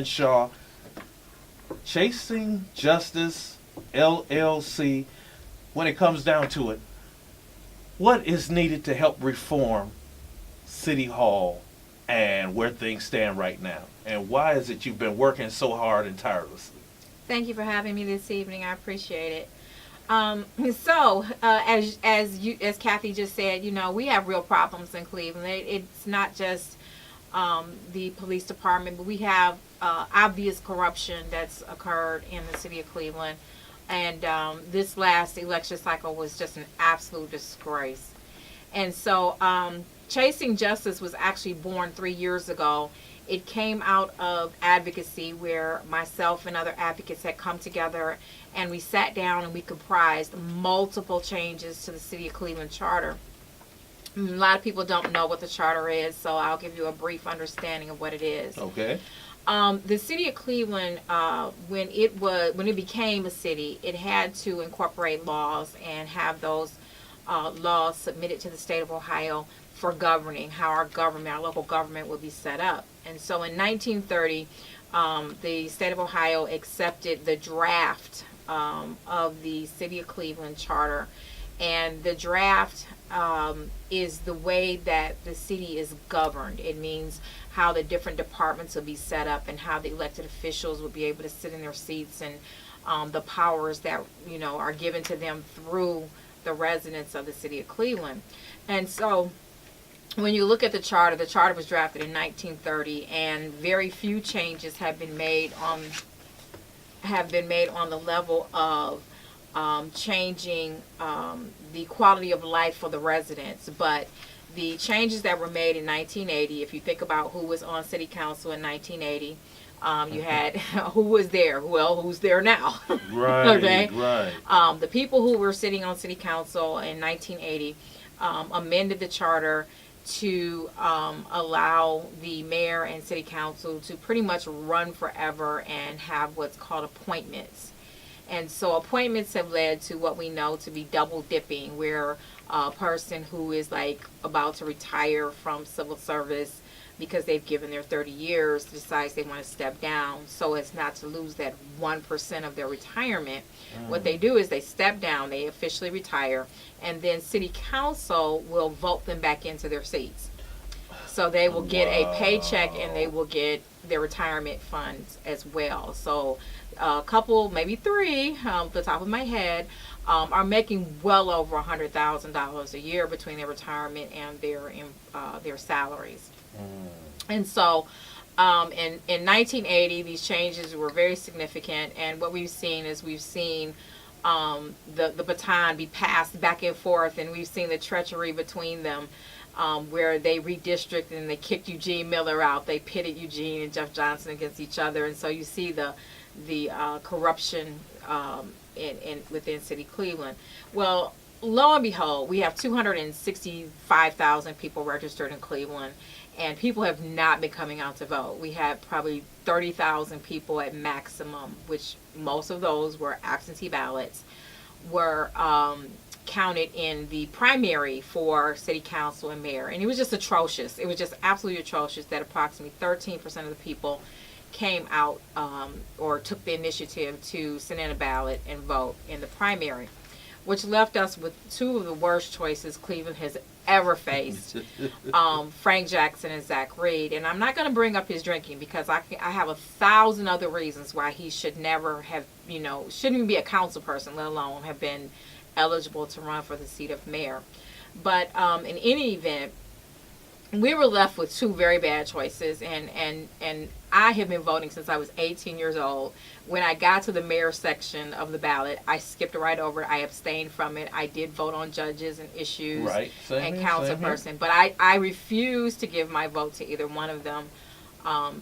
Crenshaw. Chasing Justice, LLC. When it comes down to it, what is needed to help reform City Hall and where things stand right now? And why is it you've been working so hard and tirelessly? Thank you for having me this evening. I appreciate it. As Kathy just said, we have real problems in Cleveland. It's not just the police department, but we have obvious corruption that's occurred in the city of Cleveland. And this last election cycle was just an absolute disgrace. And so Chasing Justice was actually born 3 years ago. It came out of advocacy where myself and other advocates had come together and we sat down and we comprised multiple changes to the City of Cleveland Charter. A lot of people don't know what the charter is, so I'll give you a brief understanding of what it is. Okay. The City of Cleveland, when it became a city, it had to incorporate laws and have those laws submitted to the state of Ohio for governing how our local government would be set up. And so in 1930, the state of Ohio accepted the draft of the City of Cleveland Charter. And the draft is the way that the city is governed. It means how the different departments will be set up and how the elected officials will be able to sit in their seats and the powers that are given to them through the residents of the City of Cleveland. And so when you look at the charter was drafted in 1930, and very few changes have been made on the level of changing the quality of life for the residents. But the changes that were made in 1980, if you think about who was on city council in 1980, you had who was there? Well, who's there now? Right. Okay. Right. The people who were sitting on city council in 1980 amended the charter to allow the mayor and city council to pretty much run forever and have what's called appointments. And so appointments have led to what we know to be double dipping, where a person who is like about to retire from civil service because they've given their 30 years decides they want to step down so as not to lose that 1% of their retirement. What they do is they step down, they officially retire, and then city council will vote them back into their seats. So they will get a paycheck and they will get their retirement funds as well. So a couple, maybe three, off the top of my head, are making well over $100,000 a year between their retirement and their salaries. And so in 1980, these changes were very significant, and what we've seen is the baton be passed back and forth, and we've seen the treachery between them, where they redistricted and they kicked Eugene Miller out. They pitted Eugene and Jeff Johnson against each other, and so you see the corruption within City Cleveland. Well, lo and behold, we have 265,000 people registered in Cleveland, and people have not been coming out to vote. We had probably 30,000 people at maximum, which most of those were absentee ballots, were counted in the primary for city council and mayor. And it was just atrocious. It was just absolutely atrocious that approximately 13% of the people came out or took the initiative to send in a ballot and vote in the primary, which left us with two of the worst choices Cleveland has ever faced, Frank Jackson and Zach Reed. And I'm not going to bring up his drinking because I have 1,000 other reasons why he should never have, shouldn't even be a council person, let alone have been eligible to run for the seat of mayor. But in any event, we were left with two very bad choices, and I have been voting since I was 18 years old. When I got to the mayor section of the ballot, I skipped right over it. I abstained from it. I did vote on judges and issues and council person, but I refused to give my vote to either one of them.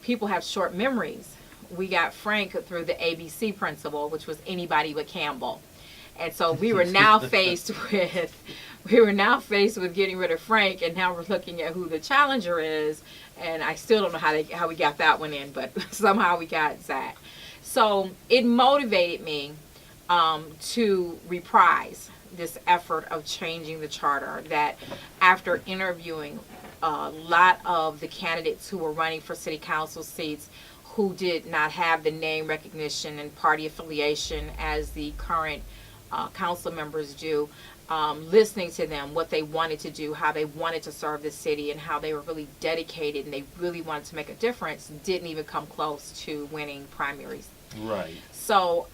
People have short memories. We got Frank through the ABC principle, which was anybody but Campbell. And so we were now faced with getting rid of Frank, and now we're looking at who the challenger is, and I still don't know how we got that one in, but somehow we got Zach. So it motivated me to reprise this effort of changing the charter, that after interviewing a lot of the candidates who were running for city council seats, who did not have the name recognition and party affiliation as the current council members do, listening to them, what they wanted to do, how they wanted to serve the city, and how they were really dedicated and they really wanted to make a difference, didn't even come close to winning primaries. Right. So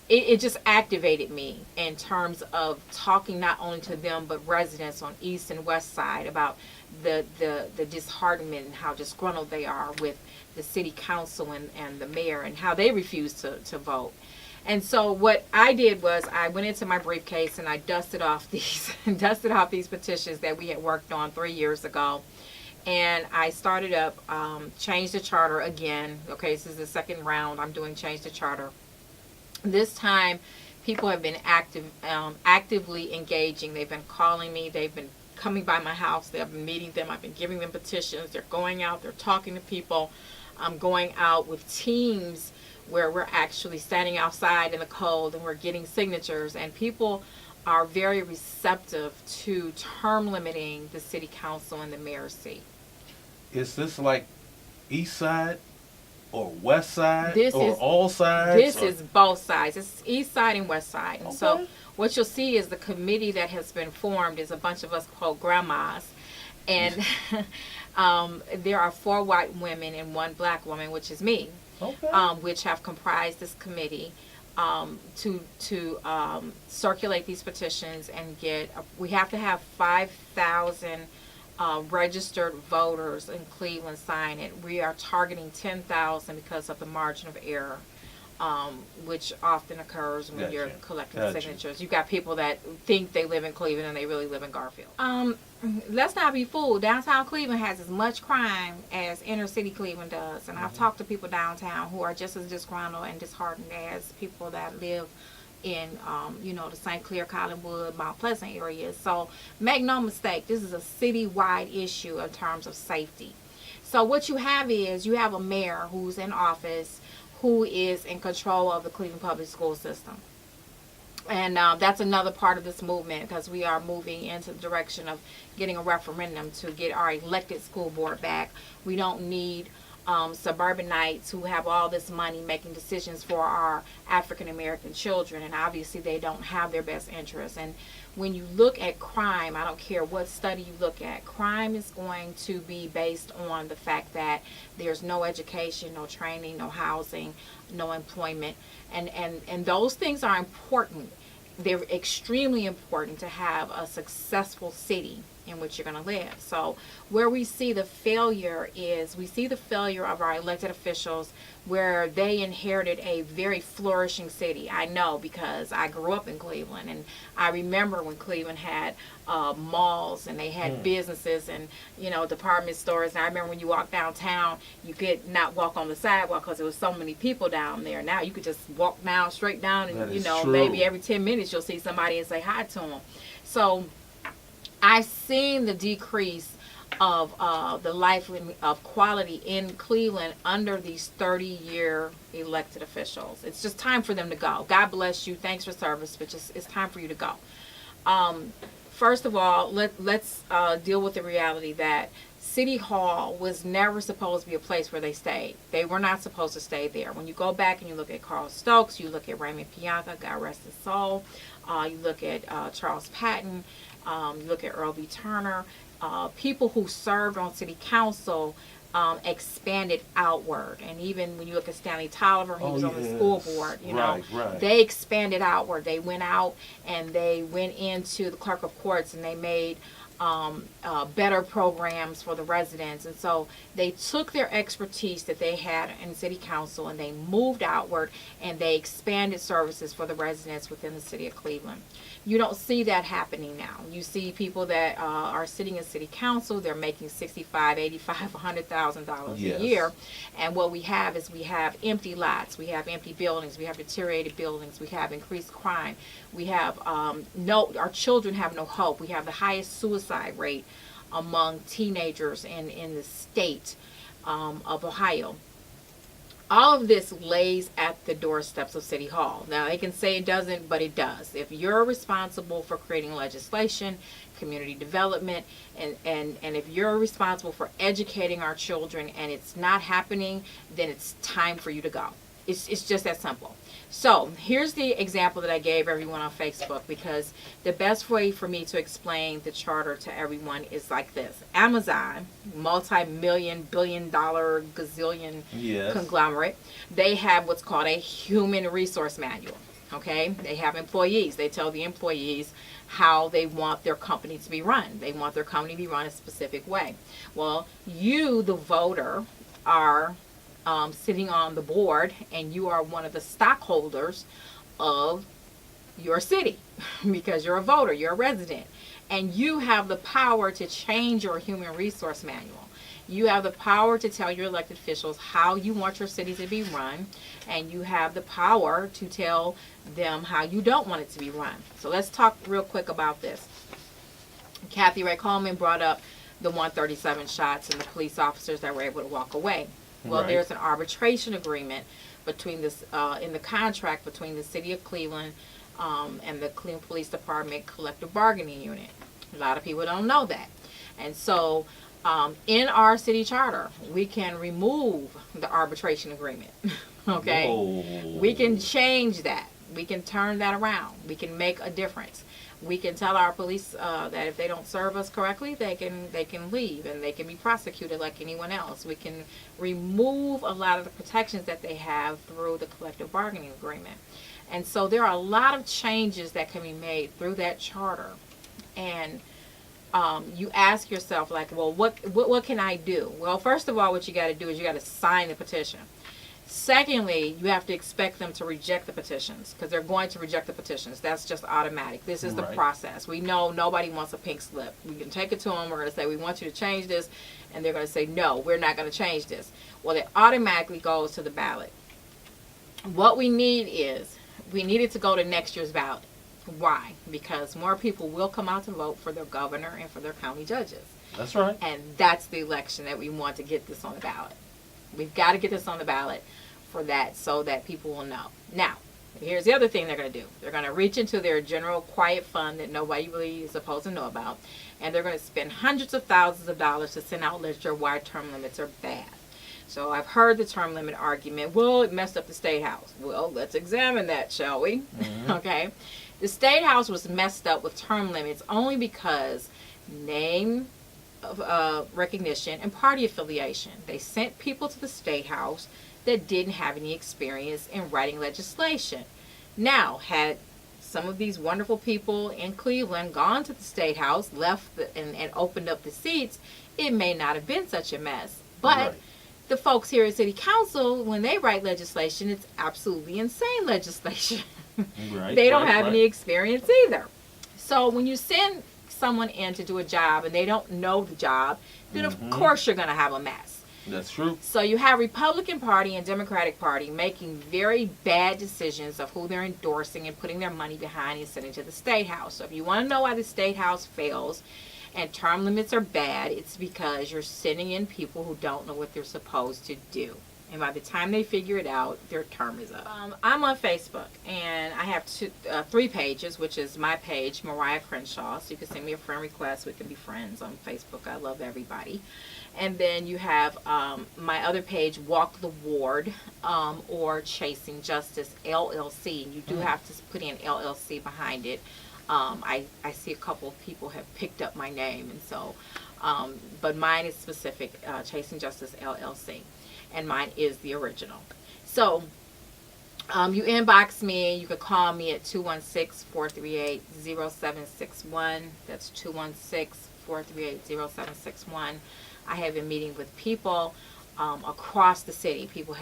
it just activated me in terms of talking not only to them but residents on East and West Side about the disheartenment and how disgruntled they are with the city council and the mayor and how they refuse to vote. And so what I did was I went into my briefcase and I dusted off these petitions that we had worked on 3 years ago. And I started up Change the Charter again. Okay, this is the second round. I'm doing Change the Charter. This time, people have been actively engaging. They've been calling me. They've been coming by my house. They've been meeting them. I've been giving them petitions. They're going out. They're talking to people. I'm going out with teams where we're actually standing outside in the cold and we're getting signatures. And people are very receptive to term limiting the city council and the mayor's seat. Is this like East Side or West Side or is, all sides? This is both sides. It's East Side and West Side. And okay. So what you'll see is the committee that has been formed is a bunch of us called grandmas. And there are 4 white women and 1 black woman, which is me, okay. Which have comprised this committee to circulate these petitions and we have to have 5,000 registered voters in Cleveland sign it. We are targeting 10,000 because of the margin of error, which often occurs when you're collecting signatures. You've got people that think they live in Cleveland and they really live in Garfield. Let's not be fooled. Downtown Cleveland has as much crime as inner city Cleveland does. And I've talked to people downtown who are just as disgruntled and disheartened as people that live in, the St. Clair, Collinwood, Mount Pleasant areas. So make no mistake, this is a city-wide issue in terms of safety. So what you have is you have a mayor who's in office who is in control of the Cleveland public school system. And that's another part of this movement because we are moving into the direction of getting a referendum to get our elected school board back. We don't need suburbanites who have all this money making decisions for our African American children, and obviously they don't have their best interests. And when you look at crime, I don't care what study you look at, crime is going to be based on the fact that there's no education, no training, no housing, no employment, and those things are important. They're extremely important to have a successful city in which you're going to live. So where we see the failure is we see the failure of our elected officials where they inherited a very flourishing city. I know because I grew up in Cleveland, and I remember when Cleveland had malls and they had businesses and department stores. And I remember when you walk downtown, you could not walk on the sidewalk because there was so many people down there. Now you could just walk down straight down, and maybe every 10 minutes you'll see somebody and say hi to them. So I've seen the decrease of the life of quality in Cleveland under these 30-year elected officials. It's just time for them to go. God bless you. Thanks for service, but it's time for you to go. First of all, let's deal with the reality that City Hall was never supposed to be a place where they stayed. They were not supposed to stay there. When you go back and you look at Carl Stokes, you look at Raymond Pianka, God rest his soul, you look at Charles Patton, you look at Earl B. Turner, people who served on city council expanded outward. And even when you look at Stanley Tolliver, he was on the school board, right. They expanded outward. They went out and they went into the clerk of courts and they made better programs for the residents. And so they took their expertise that they had in city council and they moved outward and they expanded services for the residents within the city of Cleveland. You don't see that happening now. You see people that are sitting in city council, they're making $65,000, $85,000, $100,000 a year. And what we have is we have empty lots, we have empty buildings, we have deteriorated buildings, we have increased crime, we have our children have no hope. We have the highest suicide rate among teenagers in the state of Ohio. All of this lays at the doorsteps of City Hall. Now, they can say it doesn't, but it does. If you're responsible for creating legislation, community development, and if you're responsible for educating our children and it's not happening, then it's time for you to go. It's just that simple. So here's the example that I gave everyone on Facebook, because the best way for me to explain the charter to everyone is like this. Amazon, multi-million, billion-dollar, gazillion Yes. conglomerate, they have what's called a human resource manual. Okay? They have employees. They tell the employees how they want their company to be run. They want their company to be run a specific way. Well, you, the voter, are sitting on the board, and you are one of the stockholders of your city because you're a voter, you're a resident, and you have the power to change your human resource manual. You have the power to tell your elected officials how you want your city to be run, and you have the power to tell them how you don't want it to be run. So let's talk real quick about this. Kathy Ray Coleman brought up the 137 shots and the police officers that were able to walk away. Well, Right. there's an arbitration agreement between this in the contract between the city of Cleveland and the Cleveland Police Department collective bargaining unit. A lot of people don't know that, and so in our city charter, we can remove the arbitration agreement. Okay, Whoa. we can change that. We can turn that around. We can make a difference. We can tell our police that if they don't serve us correctly, they can leave and they can be prosecuted like anyone else. We can remove a lot of the protections that they have through the collective bargaining agreement. And so there are a lot of changes that can be made through that charter. And you ask yourself, like, well, what can I do? Well, first of all, what you got to do is you got to sign the petition. Secondly, you have to expect them to reject the petitions, because they're going to reject the petitions. That's just automatic. This is the Right. process. We know nobody wants a pink slip. We can take it to them. We're going to say, we want you to change this. And they're going to say, no, we're not going to change this. Well, it automatically goes to the ballot. What we need it to go to next year's ballot. Why? Because more people will come out to vote for their governor and for their county judges. That's right. And that's the election that we want to get this on the ballot. We've got to get this on the ballot for that, so that people will know. Now, here's the other thing they're going to do. They're going to reach into their general quiet fund that nobody really is supposed to know about, and they're going to spend hundreds of thousands of dollars to send out literature why term limits are bad. So I've heard the term limit argument. Well, it messed up the State House. Well, let's examine that, shall we? Mm-hmm. Okay. The State House was messed up with term limits only because name recognition and party affiliation. They sent people to the State House that didn't have any experience in writing legislation. Now, had some of these wonderful people in Cleveland gone to the State House, left and opened up the seats, it may not have been such a mess. But Right. the folks here at City Council, when they write legislation, it's absolutely insane legislation. Right. They don't right, have right. any experience either. So when you send someone in to do a job and they don't know the job, then of Mhm. course you're going to have a mess. That's true. So you have Republican Party and Democratic Party making very bad decisions of who they're endorsing and putting their money behind and sending to the State House. So if you want to know why the State House fails and term limits are bad, it's because you're sending in people who don't know what they're supposed to do. And by the time they figure it out, their term is up. I'm on Facebook, and I have three pages, which is my page, Mariah Crenshaw. So you can send me a friend request. We can be friends on Facebook. I love everybody. And then you have my other page, Walk the Ward, or Chasing Justice, LLC. You do have to put in LLC behind it. I see a couple of people have picked up my name, and so, but mine is specific, Chasing Justice, LLC. And mine is the original. So you inbox me. You can call me at 216-438-0761. That's 216-438-0761. I have been meeting with people across the city. People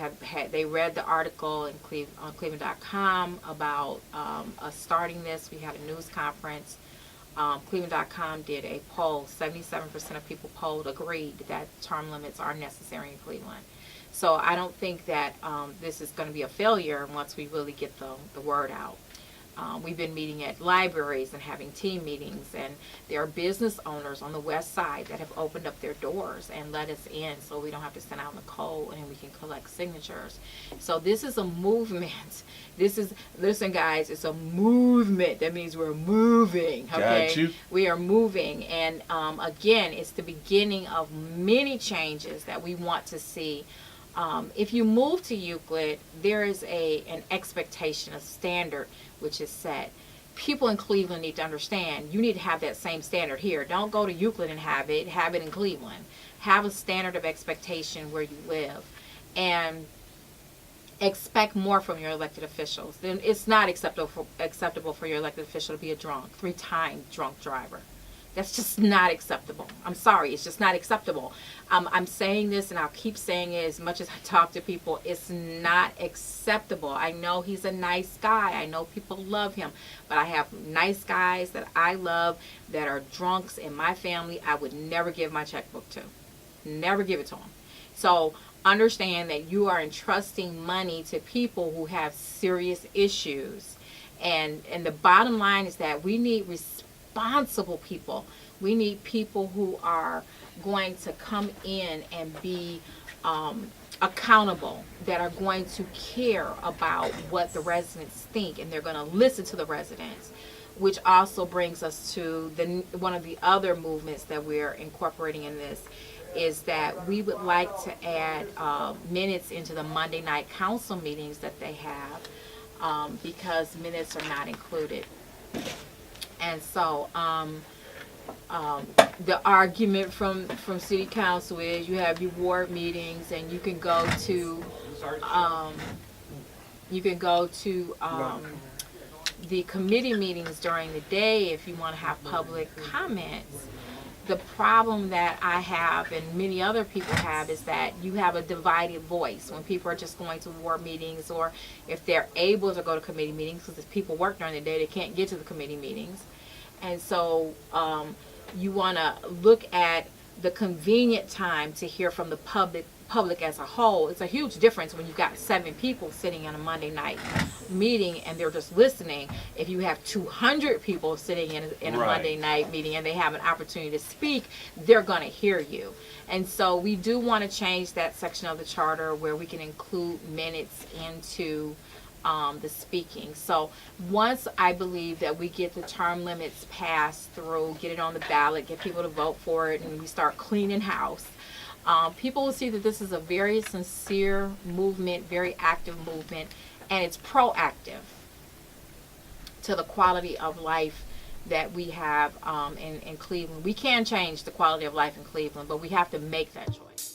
they read the article on Cleveland.com about us starting this. We had a news conference. Cleveland.com did a poll. 77% of people polled agreed that term limits are necessary in Cleveland. So I don't think that this is going to be a failure once we really get the word out. We've been meeting at libraries and having team meetings, and there are business owners on the west side that have opened up their doors and let us in so we don't have to send out in the cold and we can collect signatures. So this is a movement. Listen guys, it's a movement. That means we're moving, okay? Got you. We are moving, and again, it's the beginning of many changes that we want to see. If you move to Euclid, there is an expectation, a standard which is set. People in Cleveland need to understand you need to have that same standard here. Don't go to Euclid and have it in Cleveland. Have a standard of expectation where you live, and expect more from your elected officials. Then it's not acceptable for your elected official to be a drunk, 3-time drunk driver. That's just not acceptable. I'm sorry, it's just not acceptable. I'm saying this, and I'll keep saying it as much as I talk to people. It's not acceptable. I know he's a nice guy. I know people love him. But I have nice guys that I love that are drunks in my family. I would never give my checkbook to. Never give it to them. So understand that you are entrusting money to people who have serious issues. And the bottom line is that we need responsible people. We need people who are going to come in and be accountable, that are going to care about what the residents think, and they're going to listen to the residents. Which also brings us to one of the other movements that we're incorporating in this, is that we would like to add minutes into the Monday night council meetings that they have, because minutes are not included. And so the argument from city council is you have your ward meetings, and you can go to the committee meetings during the day if you want to have public comments. The problem that I have, and many other people have, is that you have a divided voice when people are just going to ward meetings, or if they're able to go to committee meetings, because if people work during the day, they can't get to the committee meetings. And so you want to look at the convenient time to hear from the public as a whole. It's a huge difference when you've got 7 people sitting in a Monday night meeting and they're just listening. If you have 200 people sitting in a Right. Monday night meeting and they have an opportunity to speak, they're going to hear you. And so we do want to change that section of the charter where we can include minutes into the speaking. So once I believe that we get the term limits passed through, get it on the ballot, get people to vote for it, and we start cleaning house, people will see that this is a very sincere movement, very active movement, and it's proactive to the quality of life that we have in Cleveland. We can change the quality of life in Cleveland, but we have to make that choice.